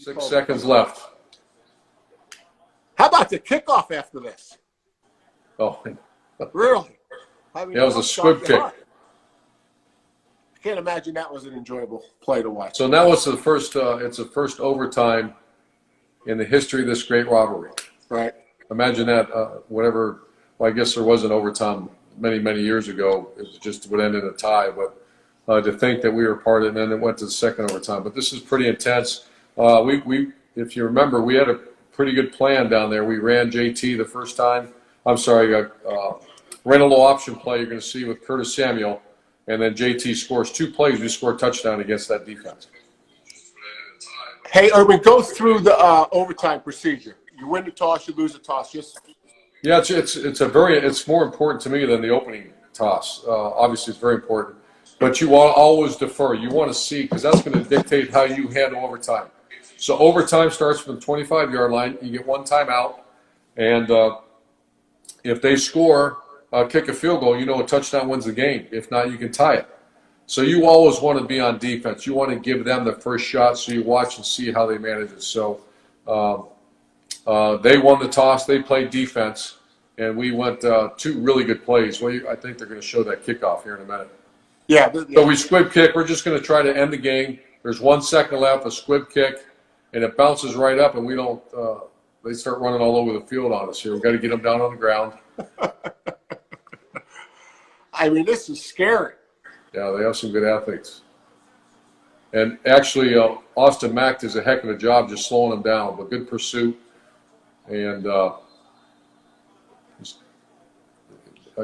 6 seconds left. How about the kickoff after this? Oh, Really? I mean, that was a squib kick. I can't imagine that was an enjoyable play to watch. So now it's the first. It's the first overtime in the history of this great rivalry. Right. Imagine that. Whatever. Well, I guess there was an overtime many years ago. It was just would end in a tie, but to think that we were part of it, and then it went to the second overtime. But this is pretty intense. We if you remember, we had a pretty good plan down there. We ran JT the first time. I'm sorry, ran a little option play you're going to see with Curtis Samuel, and then JT scores 2 plays. We score a touchdown against that defense. Hey, Urban, go through the overtime procedure. You win the toss, you lose the toss. Just Yeah, it's more important to me than the opening toss. Obviously, it's very important, but you want to always defer. You want to see, because that's going to dictate how you handle overtime. So overtime starts from the 25-yard line. You get 1 timeout, and if they score, kick a field goal, a touchdown wins the game. If not, you can tie it. So you always want to be on defense. You want to give them the first shot, so you watch and see how they manage it. So they won the toss. They played defense, and we went 2 really good plays. Well, I think they're going to show that kickoff here in a minute. yeah. So we squib kick. We're just going to try to end the game. There's 1 second left, a squib kick, and it bounces right up, and we don't they start running all over the field on us here. We've got to get them down on the ground. I mean, this is scary. Yeah, they have some good athletes. And actually, Austin Mack does a heck of a job just slowing them down, but good pursuit. And I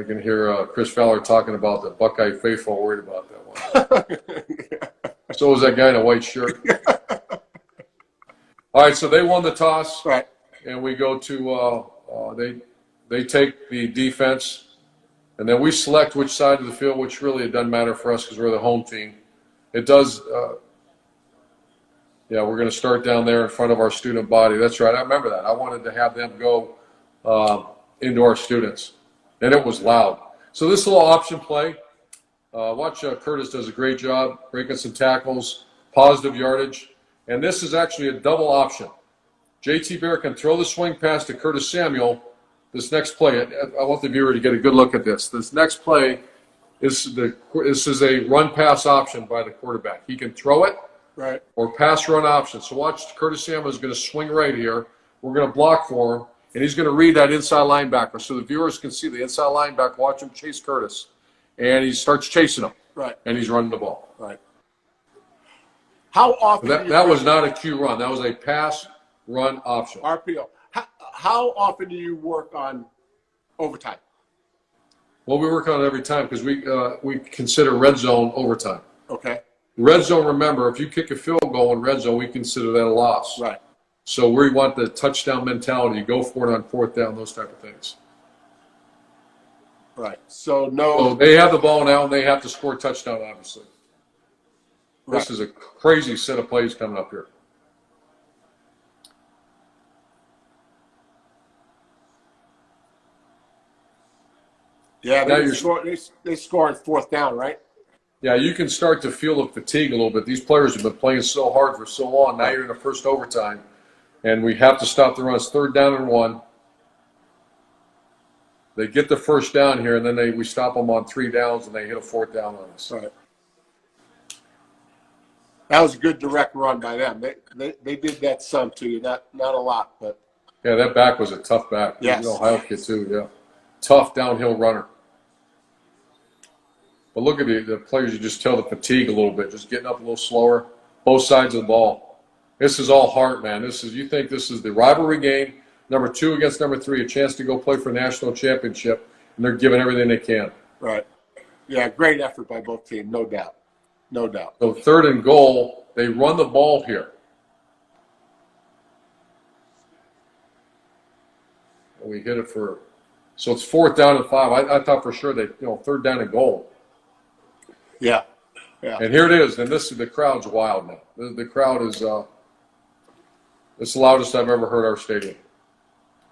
can hear Chris Fowler talking about the Buckeye faithful worried about that one. So was that guy in a white shirt. All right, so they won the toss. Right. And we go to they take the defense, and then we select which side of the field, which really it doesn't matter for us because we're the home team. It does. Yeah, we're going to start down there in front of our student body. That's right. I remember that. I wanted to have them go into our students, and it was loud. So this little option play, watch Curtis does a great job breaking some tackles, positive yardage, and this is actually a double option. JT Bear can throw the swing pass to Curtis Samuel. This next play, I want the viewer to get a good look at this. This next play this is a run-pass option by the quarterback. He can throw it, right, or pass-run option. So watch, Curtis Samuel is going to swing right here. We're going to block for him, and he's going to read that inside linebacker. So the viewers can see the inside linebacker, watch him chase Curtis, and he starts chasing him, right, and he's running the ball. Right. How often? That was not a Q run. That was a pass-run option. RPO. How often do you work on overtime? Well, we work on it every time because we consider red zone overtime. Okay. Red zone, remember, if you kick a field goal in red zone, we consider that a loss. Right. So we want the touchdown mentality. Go for it on 4th down, those type of things. Right. So they have the ball now, and they have to score a touchdown, obviously. Right. This is a crazy set of plays coming up here. Yeah, they score on 4th down, right? Yeah, you can start to feel the fatigue a little bit. These players have been playing so hard for so long. Now you're in the first overtime, and we have to stop the run. It's 3rd down and 1. They get the first down here, and then we stop them on 3 downs, and they hit a 4th down on us. Right. That was a good direct run by them. They did that some to you, not a lot, but. Yeah, that back was a tough back. Yes. He's an Ohio kid too. Yeah, tough downhill runner. But look at the players. You just tell the fatigue a little bit, just getting up a little slower. Both sides of the ball. This is all heart, man. You think this is the rivalry game, number 2 against number 3, a chance to go play for a national championship, and they're giving everything they can. Right. Yeah, great effort by both teams, no doubt. No doubt. So 3rd and goal, they run the ball here. And we hit it so it's 4th down and 5. I thought for sure 3rd down and goal. Yeah. Yeah. And here it is. And the crowd's wild now. The crowd is it's the loudest I've ever heard our stadium.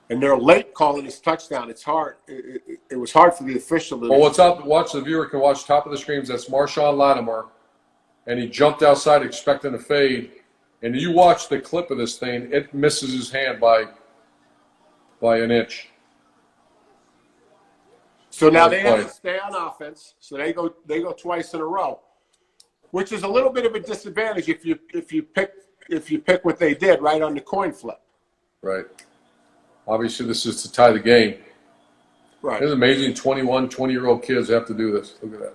And they're late calling this touchdown. It's hard. It was hard for the official. Well, what's up? Watch, the viewer can watch top of the screens. That's Marshawn Latimer. And he jumped outside expecting a fade. And you watch the clip of this thing, it misses his hand by an inch. So now they have to stay on offense. So they go twice in a row, which is a little bit of a disadvantage if you pick what they did right on the coin flip. Right. Obviously, this is to tie the game. Right. It's amazing 21, 20-year-old kids have to do this. Look at that.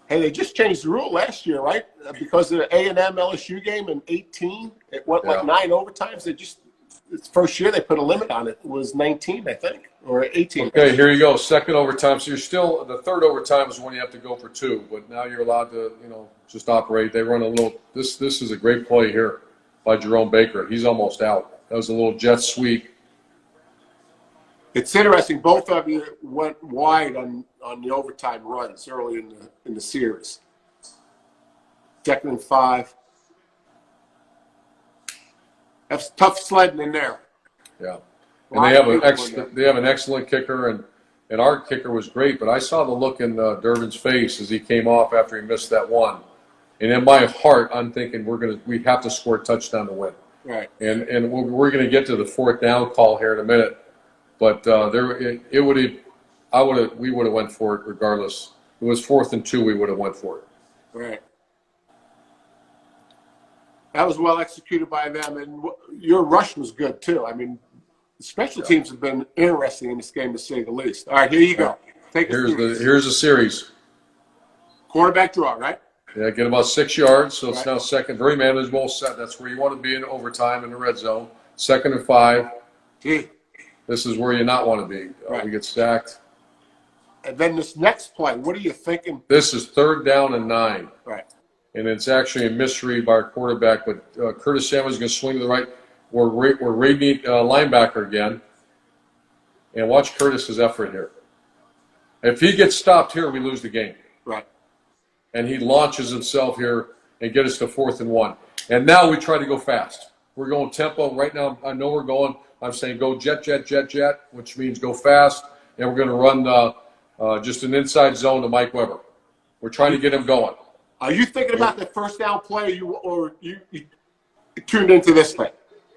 Hey, they just changed the rule last year, right? Because of the A&M LSU game in 18, it went like 9 overtimes. It's first year they put a limit on it. It was 19, I think, or 18. Okay, here you go. Second overtime. So you're still, the third overtime is when you have to go for 2, but now you're allowed to, just operate. They run a little, this is a great play here by Jerome Baker. He's almost out. That was a little jet sweep. It's interesting. Both of you went wide on the overtime runs early in the series. Second and 5. That's tough sledding in there. Yeah, and they have an excellent kicker, and our kicker was great. But I saw the look in Durbin's face as he came off after he missed that one, and in my heart, I'm thinking we have to score a touchdown to win. Right. And we're going to get to the 4th down call here in a minute. But we would have went for it regardless. If it was 4th and 2, we would have went for it. Right. That was well executed by them, and your rush was good too. I mean, the special teams have been interesting in this game to say the least. All right, here you go. Here's the series. Quarterback draw, right? Yeah, get about 6 yards, so it's now second, very manageable. That's where you want to be in overtime in the red zone. 2nd and 5. Gee. This is where you not want to be. We get sacked. And then this next play, what are you thinking? This is 3rd down and 9. Right. And it's actually a mystery by our quarterback, but Curtis Samuel's going to swing to the right. We're reading linebacker again. And watch Curtis's effort here. If he gets stopped here, we lose the game. Right. And he launches himself here and get us to 4th and 1. And now we try to go fast. We're going tempo. Right now, I know we're going. I'm saying go jet, which means go fast. And we're going to run just an inside zone to Mike Weber. We're trying to get him going. Are you thinking about the first down play, or you tuned into this thing?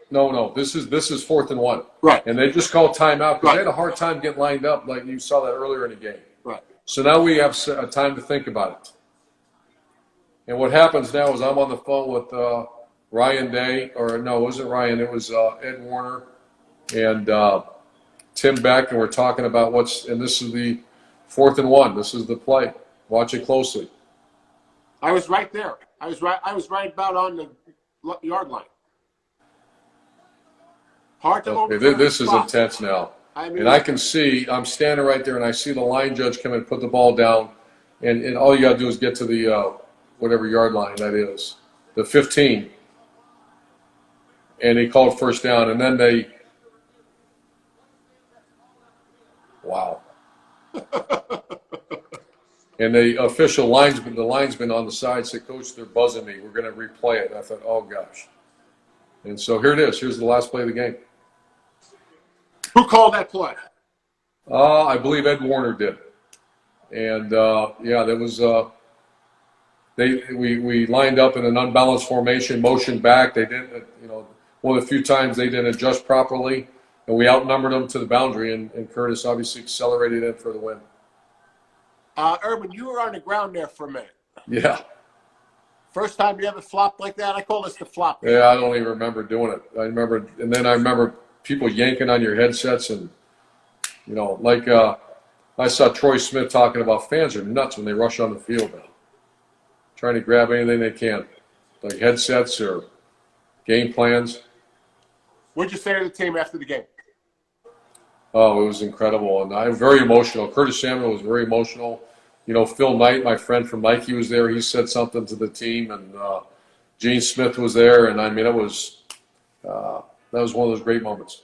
No. This is 4th and 1. Right. And they just called timeout because they had a hard time getting lined up, like you saw that earlier in the game. Right. So now we have time to think about it. And what happens now is I'm on the phone with Ryan Day, or no, it wasn't Ryan. It was Ed Warner and Tim Beck, and we're talking about and this is the 4th and 1. This is the play. Watch it closely. I was right there. I was right about on the yard line. Hard to overturn. This is intense now. And I can see, I'm standing right there, and I see the line judge come and put the ball down, and all you got to do is get to the whatever yard line that is, the 15. And he called first down, and then wow. And the official the linesman on the side said, "Coach, they're buzzing me. We're going to replay it." And I thought, oh, gosh. And so here it is. Here's the last play of the game. Who called that play? I believe Ed Warner did. And, that was we lined up in an unbalanced formation, motion back. They didn't, one of the few times they didn't adjust properly, and we outnumbered them to the boundary, and Curtis obviously accelerated in for the win. Urban, you were on the ground there for a minute. Yeah. First time you ever flopped like that? I call this the flop. Yeah, I don't even remember doing it. I remember people yanking on your headsets, and I saw Troy Smith talking about fans are nuts when they rush on the field now, trying to grab anything they can, like headsets or game plans. What'd you say to the team after the game? Oh, it was incredible, and I'm very emotional. Curtis Samuel was very emotional. Phil Knight, my friend from Nike, was there. He said something to the team, and Gene Smith was there, and I mean, that was one of those great moments.